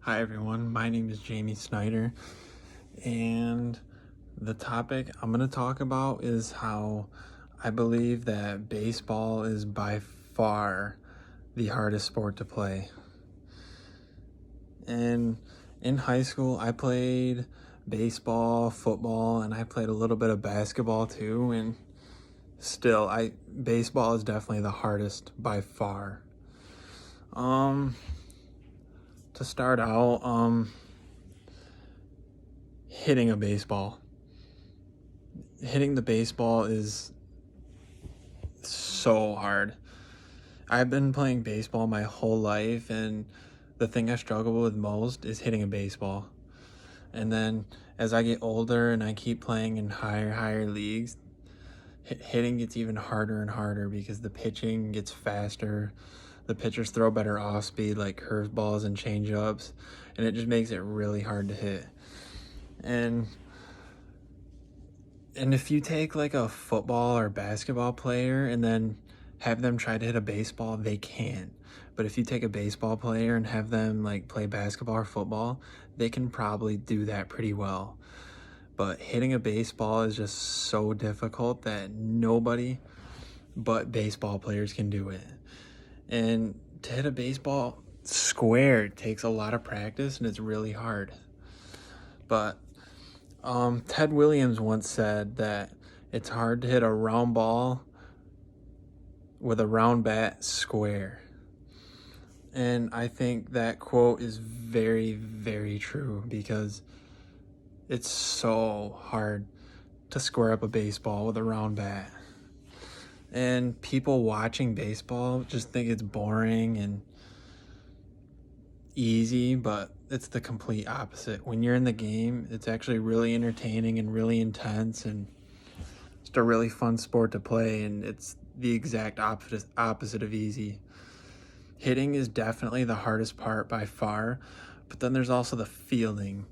Hi everyone, my name is Jamie Snyder, and the topic I'm going to talk about is how I believe that baseball is by far the hardest sport to play. And in high school, I played baseball, football, and I played a little bit of basketball too, and still, baseball is definitely the hardest by far. To start out, hitting a baseball. Hitting the baseball is so hard. I've been playing baseball my whole life, and the thing I struggle with most is hitting a baseball. And then as I get older and I keep playing in higher leagues, hitting gets even harder and harder because the pitching gets faster. The pitchers throw better off speed like curveballs and changeups, and it just makes it really hard to hit. And if you take like a football or basketball player and then have them try to hit a baseball, they can't. But if you take a baseball player and have them like play basketball or football, they can probably do that pretty well. But hitting a baseball is just so difficult that nobody but baseball players can do it. And to hit a baseball square takes a lot of practice, and it's really hard. But Ted Williams once said that it's hard to hit a round ball with a round bat square. And I think that quote is very, very true because it's so hard to square up a baseball with a round bat. And people watching baseball just think it's boring and easy, but it's the complete opposite. When you're in the game, it's actually really entertaining and really intense, and it's a really fun sport to play, and it's the exact opposite of easy. Hitting is definitely the hardest part by far, but then there's also the fielding.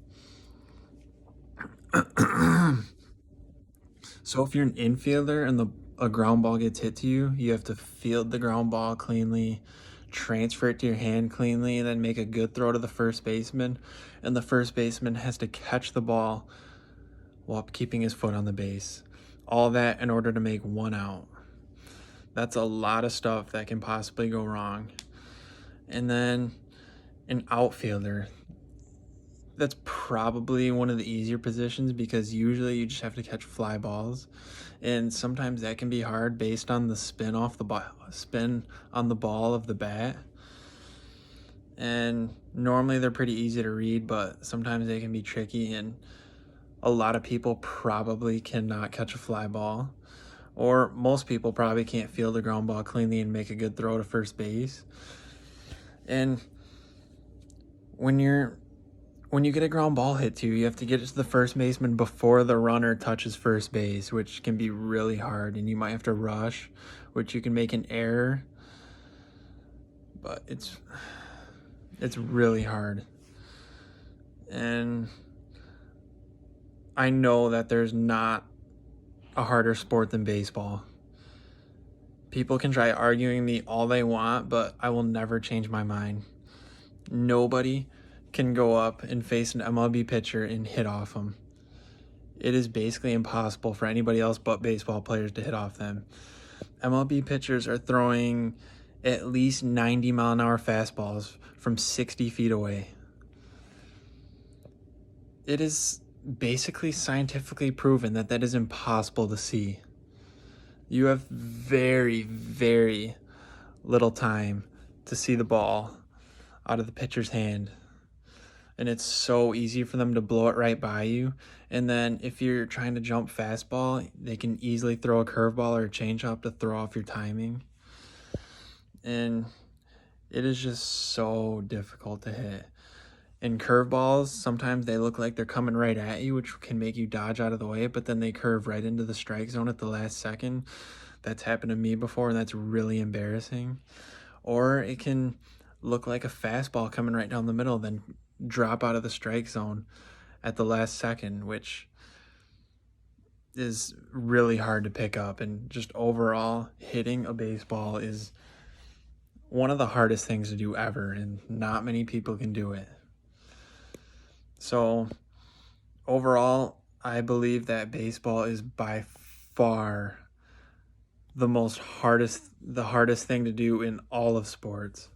So if you're an infielder and a ground ball gets hit to you, you have to field the ground ball cleanly, transfer it to your hand cleanly, and then make a good throw to the first baseman. And the first baseman has to catch the ball while keeping his foot on the base. All that in order to make one out. That's a lot of stuff that can possibly go wrong. And then an outfielder. That's probably one of the easier positions because usually you just have to catch fly balls, and sometimes that can be hard based on the spin on the ball of the bat. And normally they're pretty easy to read, but sometimes they can be tricky, and a lot of people probably cannot catch a fly ball, or most people probably can't field a ground ball cleanly and make a good throw to first base. And when you get a ground ball hit to you, you have to get it to the first baseman before the runner touches first base, which can be really hard, and you might have to rush, which you can make an error, but it's really hard. And I know that there's not a harder sport than baseball. People can try arguing me all they want, but I will never change my mind. Nobody can go up and face an MLB pitcher and hit off them. It is basically impossible for anybody else but baseball players to hit off them. MLB pitchers are throwing at least 90-mile-an-hour fastballs from 60 feet away. It is basically scientifically proven that that is impossible to see. You have very, very little time to see the ball out of the pitcher's hand, and it's so easy for them to blow it right by you. And then if you're trying to jump fastball, they can easily throw a curveball or a changeup to throw off your timing, and it is just so difficult to hit. And curveballs, sometimes they look like they're coming right at you, which can make you dodge out of the way, but then they curve right into the strike zone at the last second. That's happened to me before, and that's really embarrassing. Or it can look like a fastball coming right down the middle, then drop out of the strike zone at the last second, which is really hard to pick up. And just overall, hitting a baseball is one of the hardest things to do ever, and not many people can do it. So overall, I believe that baseball is by far the hardest thing to do in all of sports.